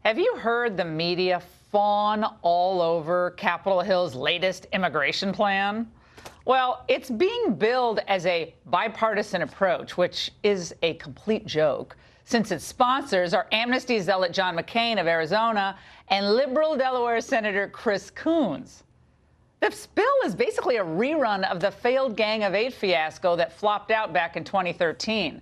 Have you heard the media fawn all over Capitol Hill's latest immigration plan? Well, it's being billed as a bipartisan approach, which is a complete joke, since its sponsors are amnesty zealot John McCain of Arizona and liberal Delaware Senator Chris Coons. This bill is basically a rerun of the failed Gang of Eight fiasco that flopped out back in 2013.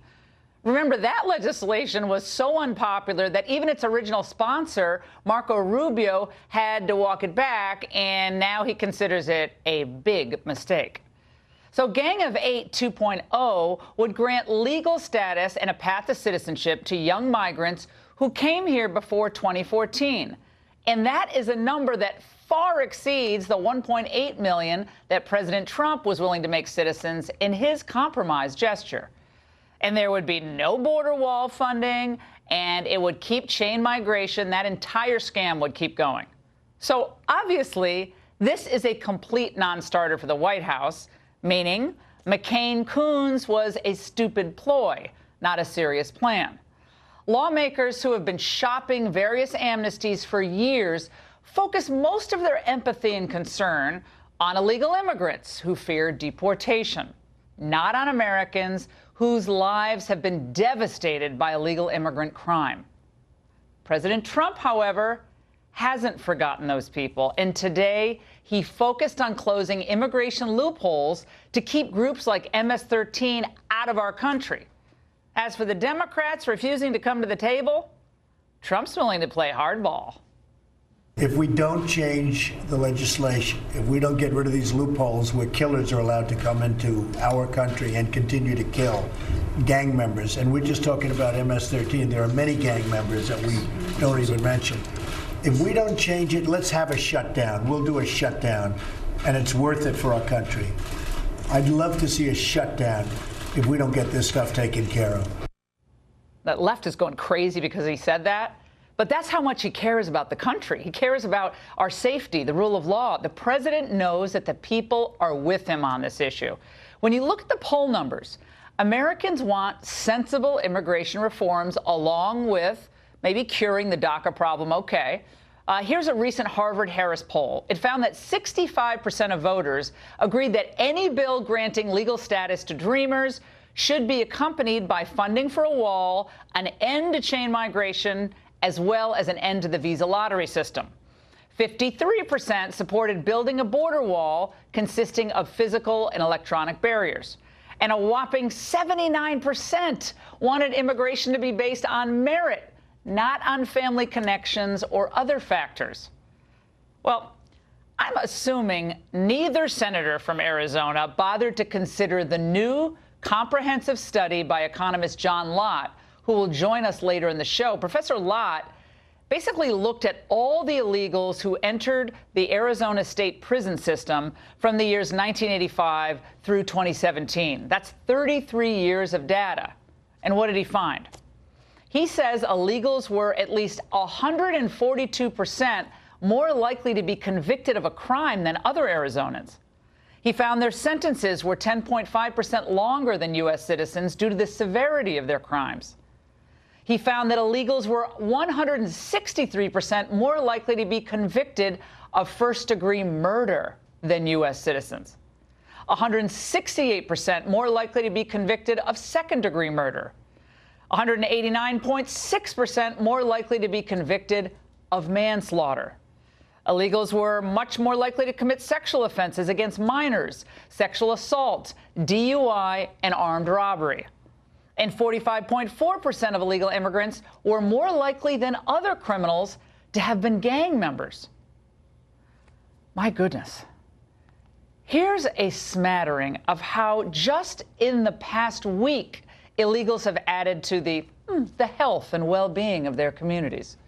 Remember, that legislation was so unpopular that even its original sponsor, Marco Rubio, had to walk it back, and now he considers it a big mistake. So Gang of Eight 2.0 would grant legal status and a path to citizenship to young migrants who came here before 2014. And that is a number that far exceeds the 1.8 million that President Trump was willing to make citizens in his compromise gesture. And there would be no border wall funding, and it would keep chain migration. That entire scam would keep going. So obviously, this is a complete non-starter for the White House, meaning McCain-Coons was a stupid ploy, not a serious plan. Lawmakers who have been shopping various amnesties for years focus most of their empathy and concern on illegal immigrants who fear deportation, not on Americans whose lives have been devastated by illegal immigrant crime. President Trump, however, hasn't forgotten those people, and today he focused on closing immigration loopholes to keep groups like MS-13 out of our country. As for the Democrats refusing to come to the table, Trump's willing to play hardball. If we don't change the legislation, if we don't get rid of these loopholes where killers are allowed to come into our country and continue to kill gang members, and we're just talking about MS-13, there are many gang members that we don't even mention. If we don't change it, let's have a shutdown. We'll do a shutdown, and it's worth it for our country. I'd love to see a shutdown if we don't get this stuff taken care of. That left is going crazy because he said that. But that's how much he cares about the country. He cares about our safety, the rule of law. The president knows that the people are with him on this issue. When you look at the poll numbers, Americans want sensible immigration reforms along with maybe curing the DACA problem, okay. Here's a recent Harvard-Harris poll. It found that 65% of voters agreed that any bill granting legal status to Dreamers should be accompanied by funding for a wall, an end to chain migration, as well as an end to the visa lottery system. 53% supported building a border wall consisting of physical and electronic barriers. And a whopping 79% wanted immigration to be based on merit, not on family connections or other factors. Well, I'm assuming neither senator from Arizona bothered to consider the new comprehensive study by economist John Lott, who will join us later in the show. Professor Lott basically looked at all the illegals who entered the Arizona state prison system from the years 1985 through 2017. That's 33 years of data. And what did he find? He says illegals were at least 142% more likely to be convicted of a crime than other Arizonans. He found their sentences were 10.5% longer than U.S. citizens due to the severity of their crimes. He found that illegals were 163% more likely to be convicted of first-degree murder than U.S. citizens, 168% more likely to be convicted of second-degree murder, 189.6% more likely to be convicted of manslaughter. Illegals were much more likely to commit sexual offenses against minors, sexual assault, DUI, and armed robbery. And 45.4% of illegal immigrants were more likely than other criminals to have been gang members. My goodness. Here's a smattering of how just in the past week, illegals have added to the health and well-being of their communities.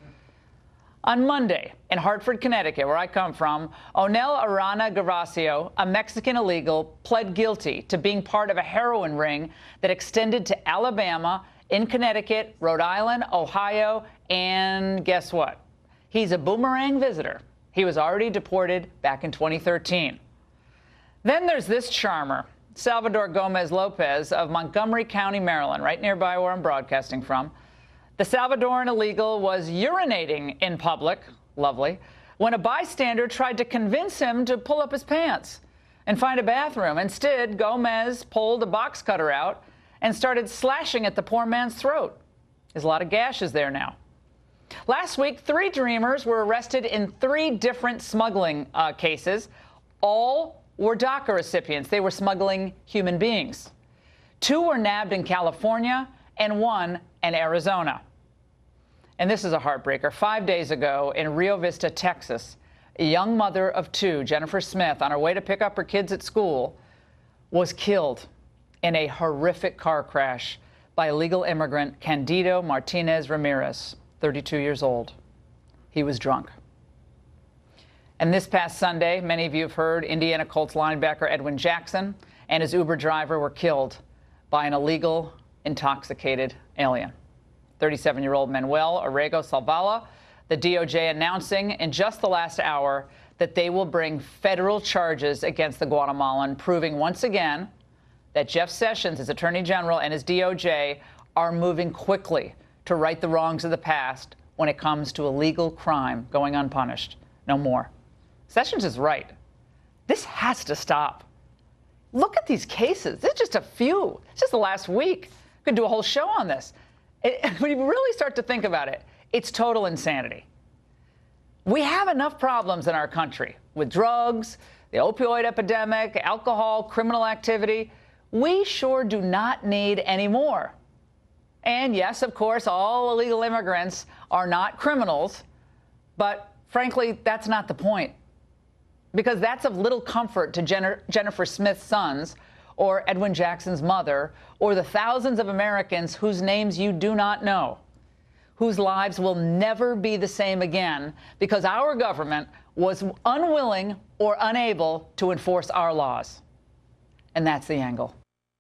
On Monday, in Hartford, Connecticut, where I come from, Onel Arana Garacio, a Mexican illegal, pled guilty to being part of a heroin ring that extended to Alabama, in Connecticut, Rhode Island, Ohio, and guess what? He's a boomerang visitor. He was already deported back in 2013. Then there's this charmer, Salvador Gomez Lopez of Montgomery County, Maryland, right nearby where I'm broadcasting from. The Salvadoran illegal was urinating in public, lovely, when a bystander tried to convince him to pull up his pants and find a bathroom. Instead, Gomez pulled a box cutter out and started slashing at the poor man's throat. There's a lot of gashes there now. Last week, 3 Dreamers were arrested in 3 different smuggling cases. All were DACA recipients. They were smuggling human beings. 2 were nabbed in California and 1 in Arizona. And this is a heartbreaker. 5 days ago in Rio Vista, Texas, a young mother of 2, Jennifer Smith, on her way to pick up her kids at school, was killed in a horrific car crash by illegal immigrant Candido Martinez Ramirez, 32 years old. He was drunk. And this past Sunday, many of you have heard, Indiana Colts linebacker Edwin Jackson and his Uber driver were killed by an illegal, intoxicated alien. 37-year-old Manuel Orrego Salvala, the DOJ announcing in just the last hour that they will bring federal charges against the Guatemalan, proving once again that Jeff Sessions, his attorney general, and his DOJ are moving quickly to right the wrongs of the past when it comes to illegal crime going unpunished. No more. Sessions is right. This has to stop. Look at these cases. This is just a few. It's just the last week. We could do a whole show on this. When you really start to think about it, it's total insanity. We have enough problems in our country with drugs, the opioid epidemic, alcohol, criminal activity. We sure do not need any more. And yes, of course, all illegal immigrants are not criminals, but frankly, that's not the point. Because that's of little comfort to Jennifer Smith's sons, or Edwin Jackson's mother, or the thousands of Americans whose names you do not know, whose lives will never be the same again because our government was unwilling or unable to enforce our laws. And that's the angle.